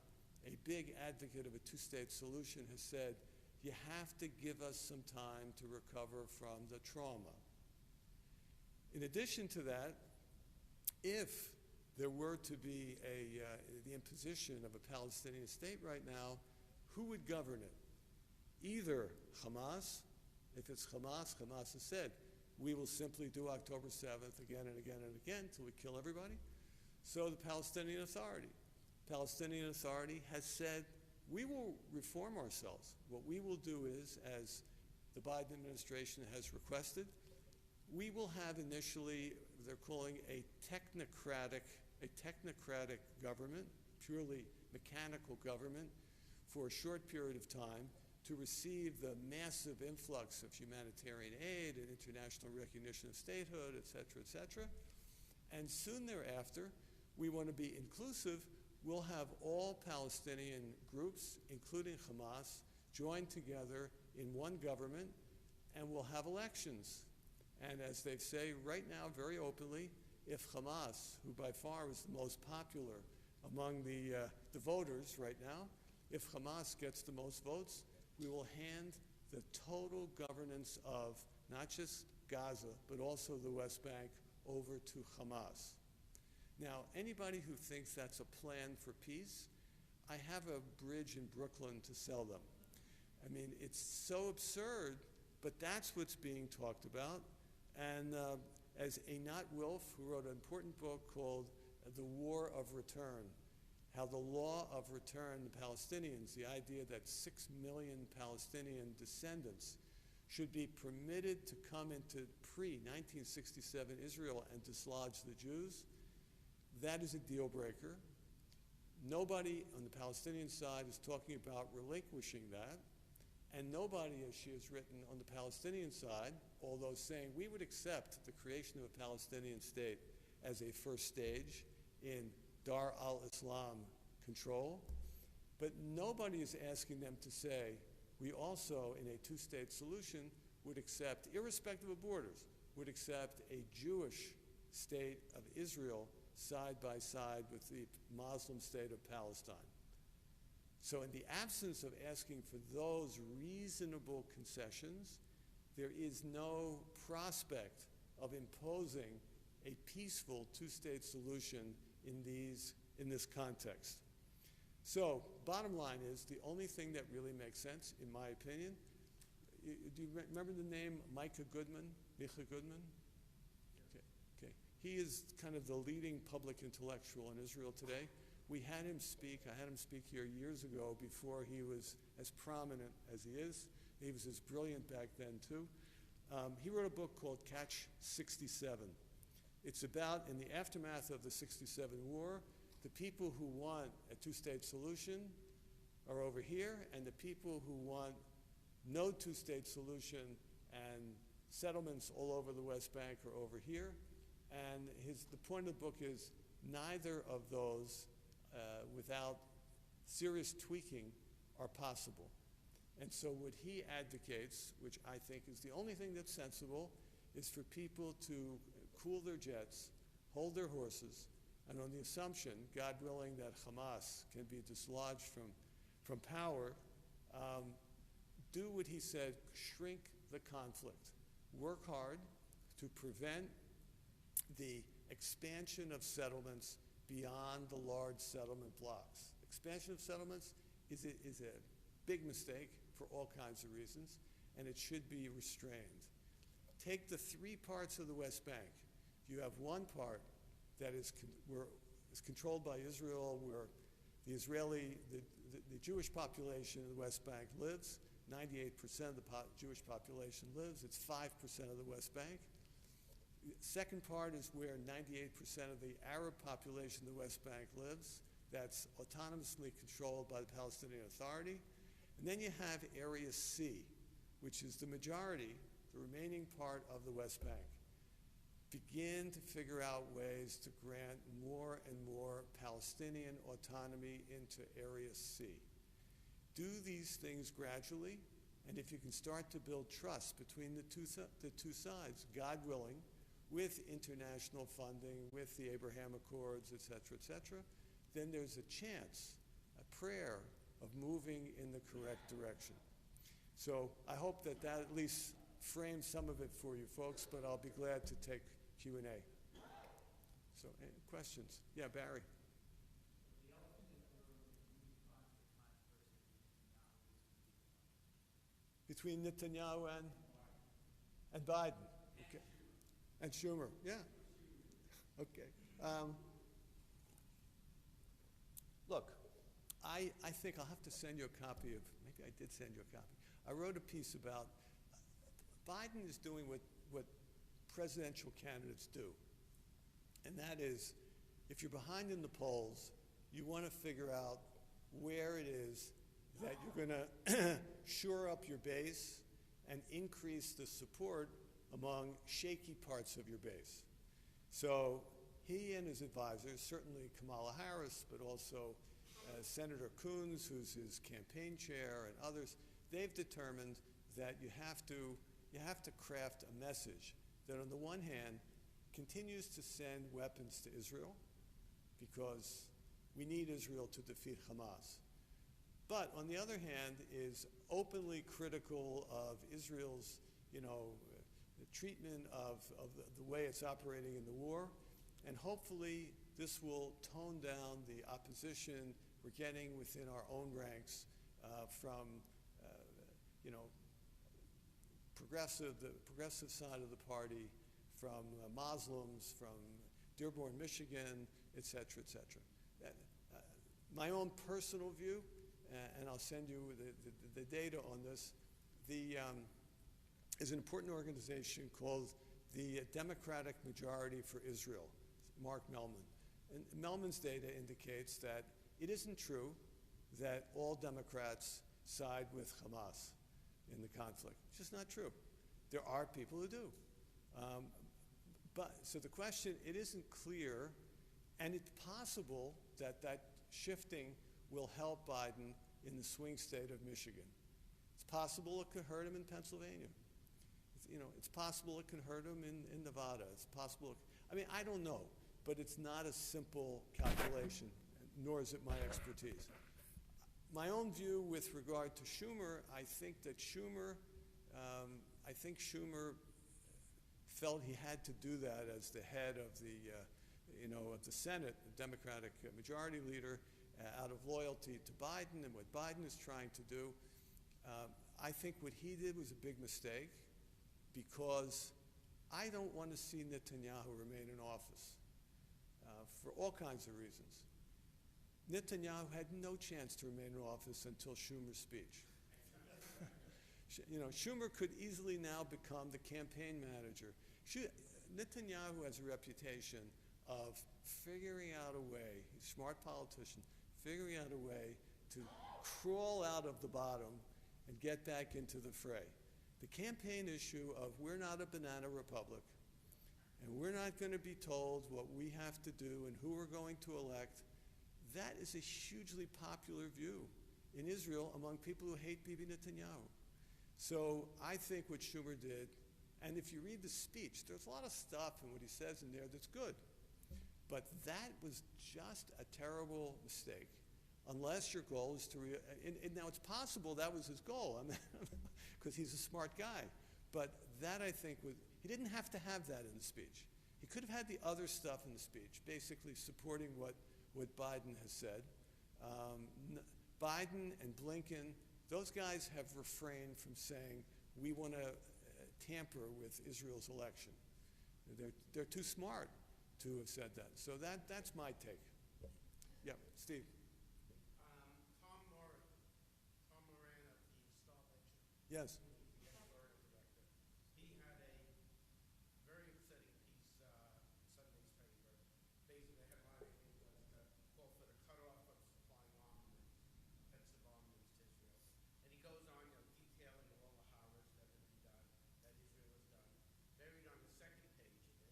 a big advocate of a two-state solution, has said, you have to give us some time to recover from the trauma. In addition to that, if there were to be the imposition of a Palestinian state right now, who would govern it? Either Hamas. If it's Hamas, Hamas has said, we will simply do October 7th again and again and again until we kill everybody. So the Palestinian Authority. Palestinian Authority has said, we will reform ourselves. What we will do is, as the Biden administration has requested, we will have initially, they're calling a technocratic government, purely mechanical government, for a short period of time to receive the massive influx of humanitarian aid and international recognition of statehood, et cetera, and soon thereafter, we want to be inclusive. We'll have all Palestinian groups, including Hamas, join together in one government, and we'll have elections. And as they say right now very openly, if Hamas, who by far is the most popular among the voters right now, if Hamas gets the most votes, we will hand the total governance of not just Gaza, but also the West Bank over to Hamas. Now, anybody who thinks that's a plan for peace, I have a bridge in Brooklyn to sell them. I mean, it's so absurd, but that's what's being talked about. And as Einat Wilf, who wrote an important book called The War of Return, how the law of return, the Palestinians, the idea that 6 million Palestinian descendants should be permitted to come into pre-1967 Israel and dislodge the Jews, that is a deal breaker. Nobody on the Palestinian side is talking about relinquishing that. And nobody, as she has written, on the Palestinian side, although saying we would accept the creation of a Palestinian state as a first stage in Dar al-Islam control, but nobody is asking them to say we also, in a two-state solution, would accept, irrespective of borders, would accept a Jewish state of Israel side by side with the Muslim state of Palestine. So in the absence of asking for those reasonable concessions, there is no prospect of imposing a peaceful two-state solution in this context. So bottom line is, the only thing that really makes sense, in my opinion, do you remember the name Micha Goodman? Okay. He is kind of the leading public intellectual in Israel today. We had him speak. I had him speak here years ago before he was as prominent as he is. He was as brilliant back then, too. He wrote a book called Catch 67. It's about, in the aftermath of the 67 war, the people who want a two-state solution are over here, and the people who want no two-state solution and settlements all over the West Bank are over here. And the point of the book is neither of those, without serious tweaking, are possible. And so what he advocates, which I think is the only thing that's sensible, is for people to cool their jets, hold their horses, and on the assumption, God willing, that Hamas can be dislodged from power, do what he said, shrink the conflict. Work hard to prevent the expansion of settlements beyond the large settlement blocks. Expansion of settlements is a big mistake for all kinds of reasons, and it should be restrained. Take the 3 parts of the West Bank. You have one part that is controlled by Israel, where the Jewish population in the West Bank lives. 98% of the Jewish population lives. It's 5% of the West Bank. The second part is where 98% of the Arab population in the West Bank lives. That's autonomously controlled by the Palestinian Authority. And then you have Area C, which is the majority, the remaining part of the West Bank. Begin to figure out ways to grant more and more Palestinian autonomy into Area C. Do these things gradually, and if you can start to build trust between the two sides, God willing, with international funding, with the Abraham Accords, et cetera, then there's a chance, a prayer of moving in the correct direction. So I hope that at least frames some of it for you folks, but I'll be glad to take Q&A. So any questions? Yeah, Barry. Between Netanyahu and Biden. Okay. And Schumer, yeah. Okay. Look, I think I'll have to send you a copy of, maybe I did send you a copy. I wrote a piece about, Biden is doing what presidential candidates do. And that is, if you're behind in the polls, you want to figure out where it is that you're going to shore up your base and increase the support among shaky parts of your base. So he and his advisors, certainly Kamala Harris, but also Senator Coons, who's his campaign chair, and others, they've determined that you have to craft a message that on the one hand continues to send weapons to Israel, because we need Israel to defeat Hamas. But on the other hand, is openly critical of Israel's, the treatment of the way it's operating in the war, and hopefully this will tone down the opposition we're getting within our own ranks from, the progressive side of the party, from Muslims, from Dearborn, Michigan, et cetera, et cetera. My own personal view, and I'll send you the data on this, is an important organization called the Democratic Majority for Israel, Mark Mellman. And Mellman's data indicates that it isn't true that all Democrats side with Hamas in the conflict. It's just not true. There are people who do. So the question, it isn't clear, and it's possible that that shifting will help Biden in the swing state of Michigan. It's possible it could hurt him in Pennsylvania. It's possible it can hurt him in Nevada. It's possible. I don't know, but it's not a simple calculation, nor is it my expertise. My own view with regard to Schumer, I think Schumer felt he had to do that as the head of the Senate, the Democratic majority leader, out of loyalty to Biden and what Biden is trying to do. I think what he did was a big mistake, because I don't want to see Netanyahu remain in office for all kinds of reasons. Netanyahu had no chance to remain in office until Schumer's speech. Schumer could easily now become the campaign manager. Netanyahu has a reputation of figuring out a way, he's a smart politician, figuring out a way to crawl out of the bottom and get back into the fray. The campaign issue of we're not a banana republic, and we're not going to be told what we have to do and who we're going to elect, that is a hugely popular view in Israel among people who hate Bibi Netanyahu. So I think what Schumer did, and if you read the speech, there's a lot of stuff in what he says in there that's good. But that was just a terrible mistake, unless your goal is to, and now it's possible that was his goal, because he's a smart guy. But that, I think, he didn't have to have that in the speech. He could have had the other stuff in the speech, basically supporting what Biden has said. Biden and Blinken, those guys have refrained from saying, we want to tamper with Israel's election. They're too smart to have said that. So that's my take. Yeah, Steve. Tom Moran of the Star Ledger. Yes. The editorial director. He had a very upsetting piece in Sunday's paper. Basically, the headline was to call for the cutoff of supplying armament, offensive armaments to Israel. And he goes on, detailing all the horrors that have been done, that Israel has done. Buried on the second page of it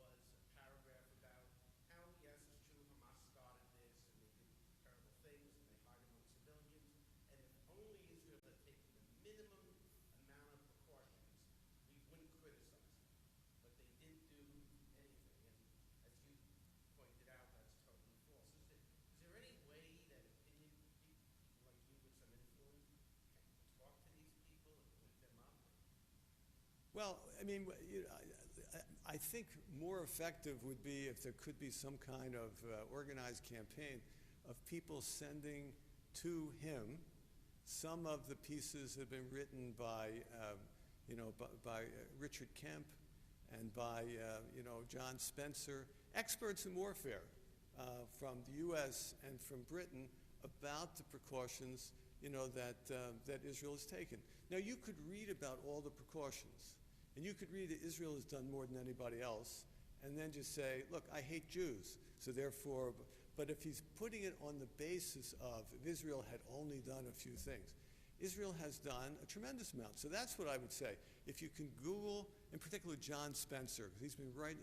was a paragraph about how, yes, it's true, Hamas started this, and they did terrible things, and they hired among civilians, and if only Israel had taken the minimum amount of precautions, we wouldn't criticize them. But they didn't do anything, and as you pointed out, that's totally false. Is there any way that opinion people like you with some influence can talk to these people and point them up? Well, I mean, I think more effective would be if there could be some kind of organized campaign of people sending to him some of the pieces that have been written by Richard Kemp and by John Spencer, experts in warfare from the U.S. and from Britain about the precautions that Israel has taken. Now, you could read about all the precautions, and you could read that Israel has done more than anybody else, and then just say, look, I hate Jews, so therefore, but if he's putting it on the basis of if Israel had only done a few things, Israel has done a tremendous amount. So that's what I would say. If you can Google, in particular John Spencer, because he's been writing,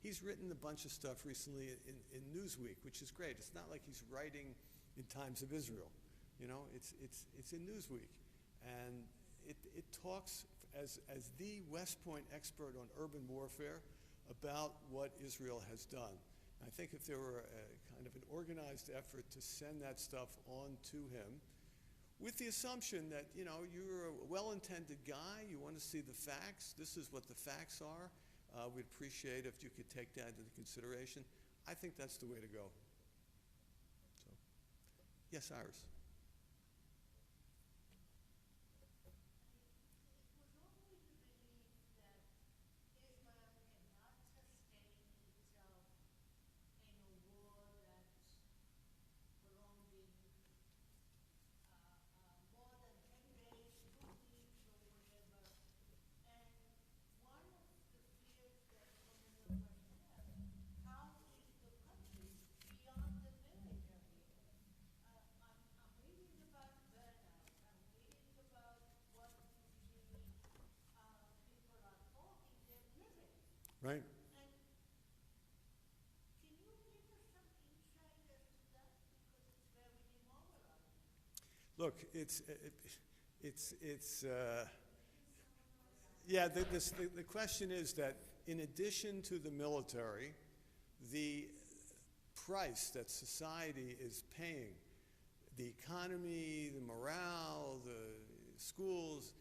he's written a bunch of stuff recently in Newsweek, which is great. It's not like he's writing in Times of Israel. It's in Newsweek. And it talks as the West Point expert on urban warfare about what Israel has done. I think if there were a kind of an organized effort to send that stuff on to him, with the assumption that, you're a well-intended guy, you want to see the facts, this is what the facts are, we'd appreciate if you could take that into consideration. I think that's the way to go. So, yes, Iris. Right. And can you give us some insight as to that? Because it's very demoralizing. Look, the question is that in addition to the military, the price that society is paying, the economy, the morale, the schools,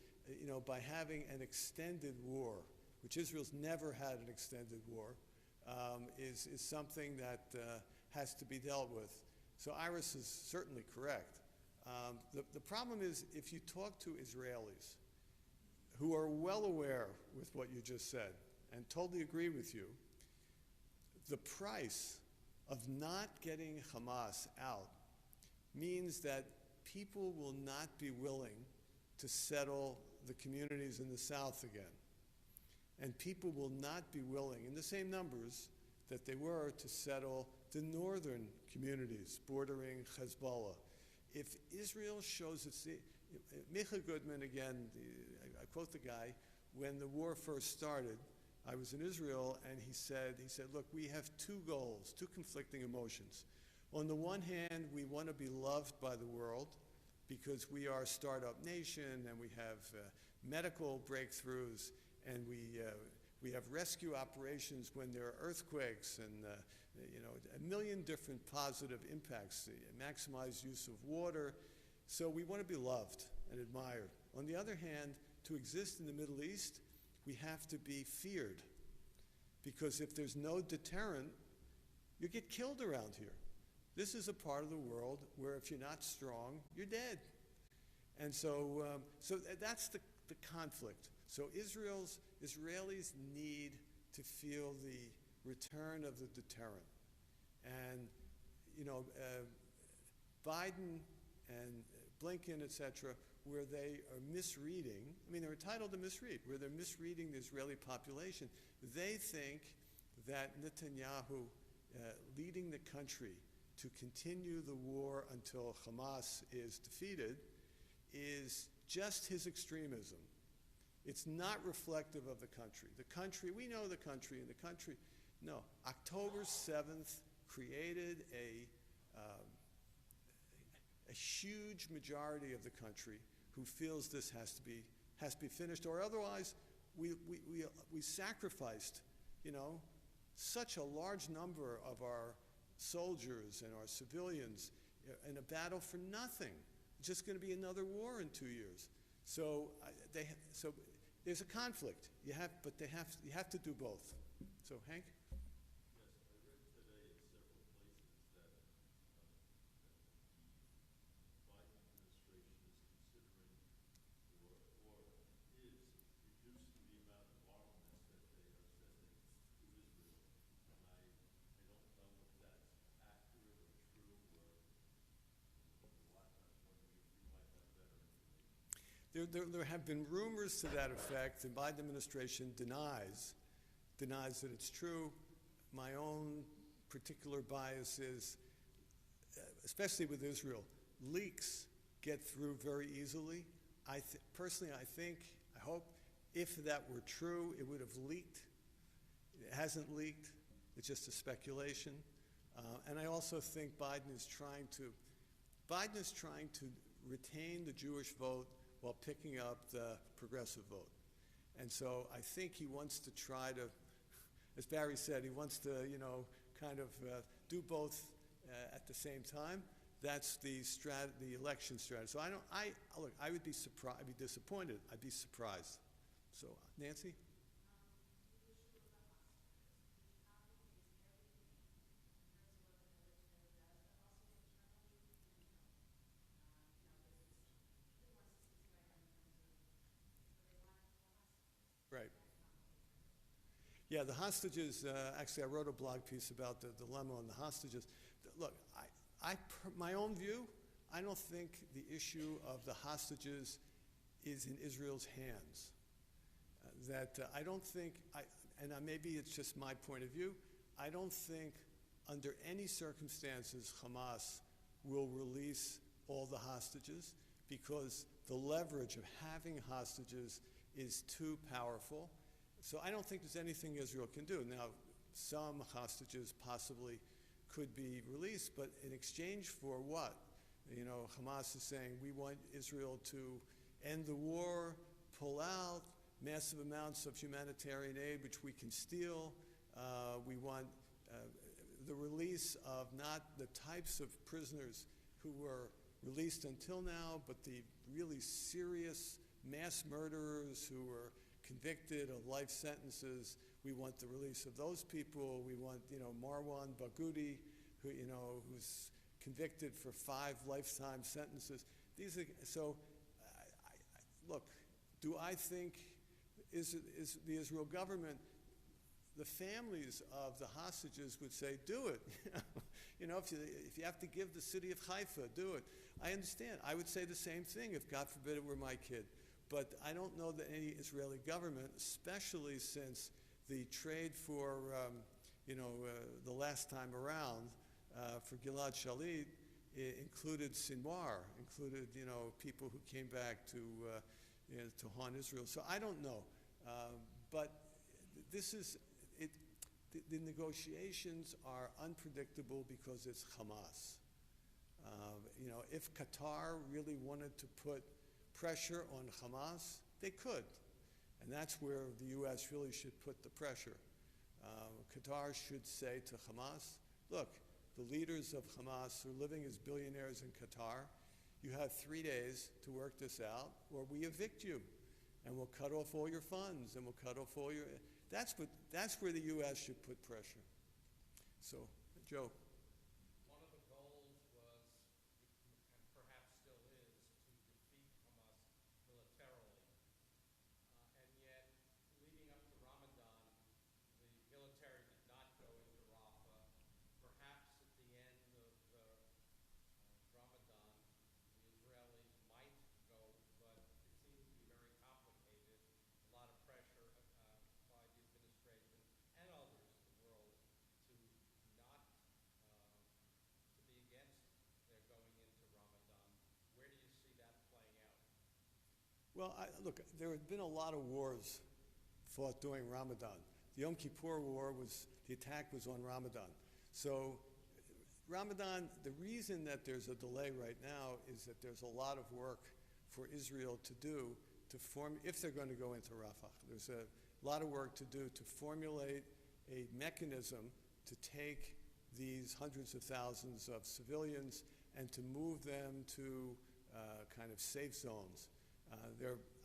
by having an extended war, which Israel's never had an extended war, is something that has to be dealt with. So Iris is certainly correct. The problem is if you talk to Israelis who are well aware with what you just said and totally agree with you, the price of not getting Hamas out means that people will not be willing to settle the communities in the south again. And people will not be willing, in the same numbers that they were, to settle the northern communities bordering Hezbollah. If Israel shows its, Micha Goodman, again, I quote the guy, when the war first started, I was in Israel, and he said, look, we have two goals, two conflicting emotions. On the one hand, we want to be loved by the world because we are a startup nation, and we have medical breakthroughs, and we have rescue operations when there are earthquakes, and a million different positive impacts, maximize use of water. So we want to be loved and admired. On the other hand, to exist in the Middle East, we have to be feared, because if there's no deterrent, you get killed around here. This is a part of the world where if you're not strong, you're dead. And so that's the conflict. So Israelis need to feel the return of the deterrent. And, Biden and Blinken, et cetera, where they are misreading, they're entitled to misread, where they're misreading the Israeli population, they think that Netanyahu leading the country to continue the war until Hamas is defeated is just his extremism. It's not reflective of the country. The country, we know the country, and the country, no. October 7th created a huge majority of the country who feels this has to be finished, or otherwise we sacrificed, such a large number of our soldiers and our civilians in a battle for nothing. It's just going to be another war in 2 years. So there's a conflict. You have to do both. So Hank? There have been rumors to that effect. The Biden administration denies that it's true. My own particular bias is, especially with Israel, leaks get through very easily. Personally, I hope, if that were true, it would have leaked. It hasn't leaked. It's just a speculation. And I also think Biden is trying to retain the Jewish vote while picking up the progressive vote. And so I think he wants to try to, as Barry said, he wants to, do both at the same time. That's the election strategy. So I would be surprised, I'd be disappointed, I'd be surprised. So, Nancy? Right. Yeah, the hostages, actually I wrote a blog piece about the dilemma on the hostages. Look, my own view, I don't think the issue of the hostages is in Israel's hands. I don't think, maybe it's just my point of view, I don't think under any circumstances Hamas will release all the hostages, because the leverage of having hostages is too powerful. So I don't think there's anything Israel can do. Now, some hostages possibly could be released, but in exchange for what? Hamas is saying, we want Israel to end the war, pull out, massive amounts of humanitarian aid, which we can steal. We want the release of not the types of prisoners who were released until now, but the really serious mass murderers who were convicted of life sentences. We want the release of those people. We want, Marwan Barghouti, who's convicted for 5 lifetime sentences. Look, do I think is the Israel government, the families of the hostages would say, do it. If you have to give the city of Haifa, do it. I understand. I would say the same thing if, God forbid, it were my kid. But I don't know that any Israeli government, especially since the trade for, the last time around for Gilad Shalit, included Sinwar, included, people who came back to haunt Israel. So I don't know. But this is, the negotiations are unpredictable because it's Hamas. If Qatar really wanted to put pressure on Hamas, they could. And that's where the U.S. really should put the pressure. Qatar should say to Hamas, look, the leaders of Hamas are living as billionaires in Qatar. You have 3 days to work this out, or we evict you, and we'll cut off all your funds, and we'll cut off all your... That's where the U.S. should put pressure. So, Joe. One of the goals was, and perhaps still is, to defeat Hamas militarily. And yet, leading up to Ramadan, the military did not go into Rafah. Perhaps at the end of Ramadan, the Israelis might go, but it seems to be very complicated. A lot of pressure by the administration and others in the world to not to be against their going into Ramadan. Where do you see that playing out? Well, look, there have been a lot of wars fought during Ramadan. The Yom Kippur War the attack was on Ramadan. So Ramadan, the reason that there's a delay right now is that there's a lot of work for Israel to do to form, if they're going to go into Rafah. There's a lot of work to do to formulate a mechanism to take these hundreds of thousands of civilians and to move them to kind of safe zones.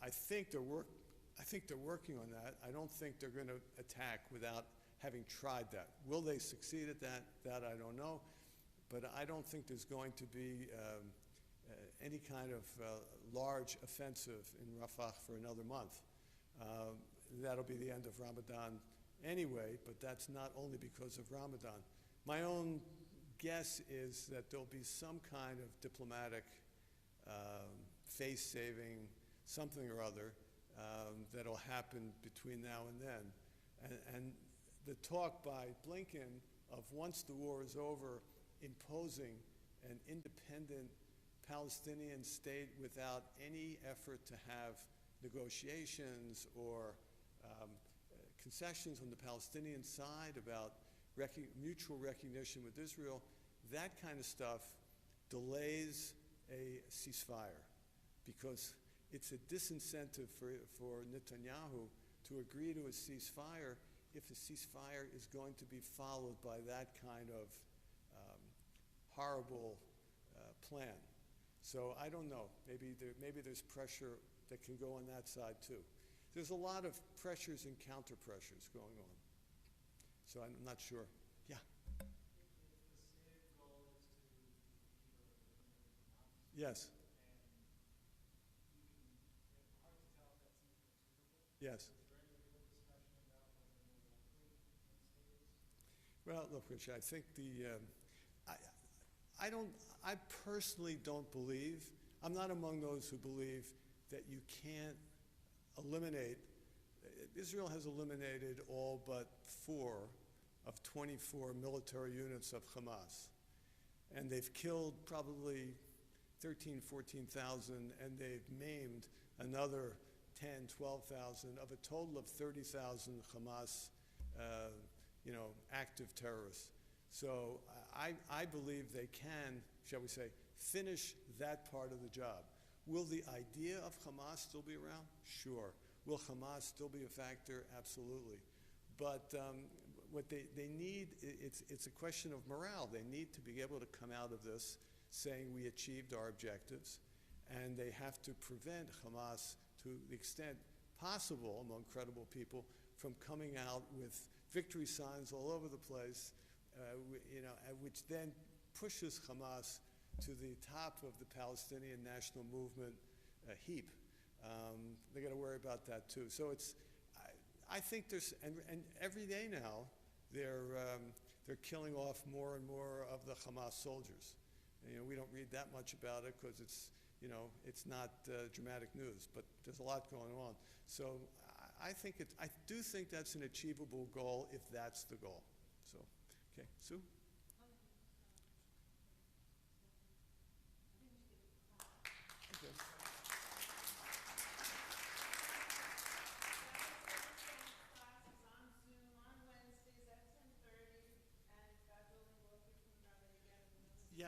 I think they're working on that. I don't think they're going to attack without having tried that. Will they succeed at that? That I don't know. But I don't think there's going to be any kind of large offensive in Rafah for another month. That'll be the end of Ramadan anyway, but that's not only because of Ramadan. My own guess is that there'll be some kind of diplomatic face-saving something or other that'll happen between now and then. And the talk by Blinken of once the war is over, imposing an independent Palestinian state without any effort to have negotiations or concessions on the Palestinian side about mutual recognition with Israel, that kind of stuff delays a ceasefire because it's a disincentive for Netanyahu to agree to a ceasefire if the ceasefire is going to be followed by that kind of horrible plan. So I don't know. Maybe there's pressure that can go on that side too. There's a lot of pressures and counter-pressures going on. So I'm not sure. Yeah? Yes. Yes. Well, look, Rich, I think I personally don't believe, I'm not among those who believe that you can't eliminate, Israel has eliminated all but 4 of 24 military units of Hamas. And they've killed probably 13, 14,000, and they've maimed another 10, 12,000 of a total of 30,000 Hamas, active terrorists. So I believe they can, shall we say, finish that part of the job. Will the idea of Hamas still be around? Sure. Will Hamas still be a factor? Absolutely. But what they need, it's a question of morale. They need to be able to come out of this saying we achieved our objectives, and they have to prevent Hamas, to the extent possible among credible people, from coming out with victory signs all over the place, which then pushes Hamas to the top of the Palestinian national movement heap. They got to worry about that too. So I think there's, and every day now, they're killing off more and more of the Hamas soldiers. And, we don't read that much about it because it's not dramatic news, but there's a lot going on. So I do think that's an achievable goal if that's the goal. So, okay, Sue?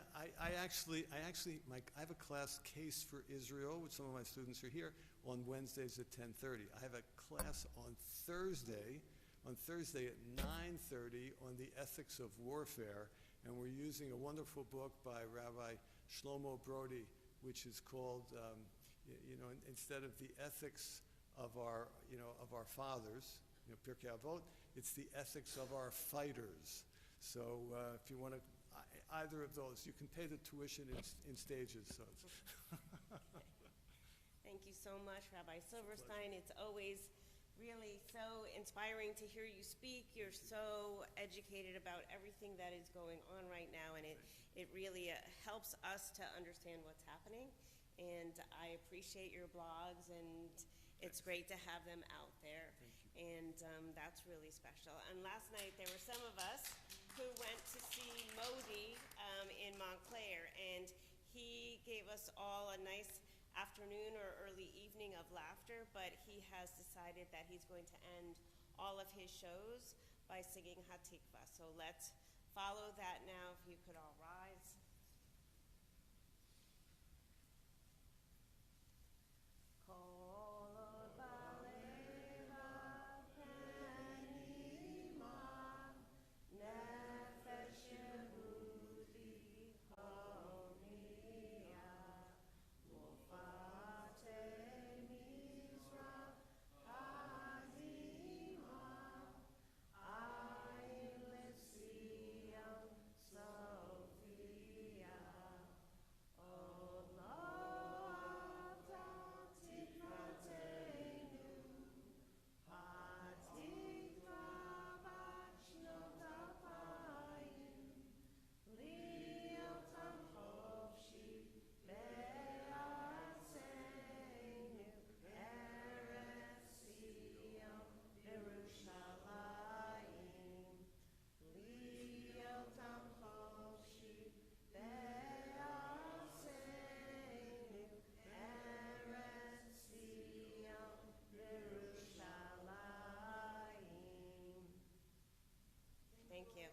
Yeah, I have a class, Case for Israel, which some of my students are here, on Wednesdays at 10:30. I have a class on Thursday at 9:30 on the ethics of warfare, and we're using a wonderful book by Rabbi Shlomo Brody, which is called, instead of the ethics of our fathers, Pirkei Avot, it's the ethics of our fighters. So if you want to, either of those, you can pay the tuition in stages. So Thank you so much, Rabbi Silverstein. It's always really so inspiring to hear you speak. You're so educated about everything that is going on right now, and it really helps us to understand what's happening. And I appreciate your blogs, and it's great to have them out there. And that's really special. And last night there were some of us who went to see Modi in Montclair, and he gave us all a nice afternoon or early evening of laughter, but he has decided that he's going to end all of his shows by singing Hatikva. So let's follow that now, if you could all rise. Thank you.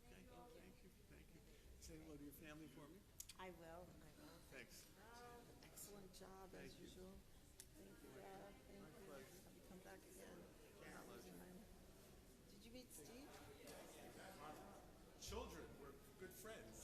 Thank you. Say hello to your family for me. I will. Thanks. Excellent job, as usual. Thank you, Rob. Thank you. pleasure. Have you come back again? Not losing mine. Did you meet Steve? Children, we're good friends.